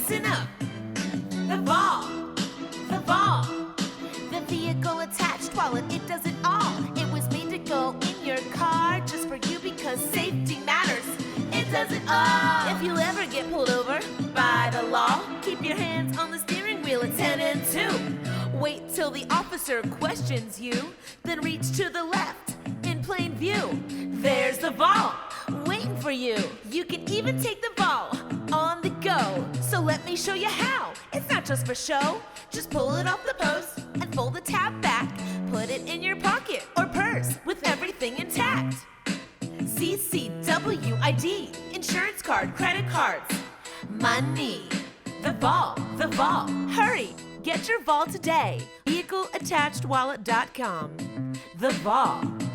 listen up. The V.A.W. The V.A.W. The vehicle attached wallet, it does it all. It was made to go in your car just for you because safety matters. It does it all. If you ever get pulled over by the law, keep your hands on the steering wheel at 10 and 2. Wait till the officer questions you, then reach to the left in plain view. There's the V.A.W. waiting for you. You can even take the V.A.W. on the go. So let me show you how. It's not just for show. Just pull it off the post and fold the tab back. Put it in your pocket or purse with everything intact. V.A.W. ID, insurance card, credit cards, money. The V.A.W. The V.A.W. Hurry, get your V.A.W. today. VehicleAttachedWallet.com. The V.A.W.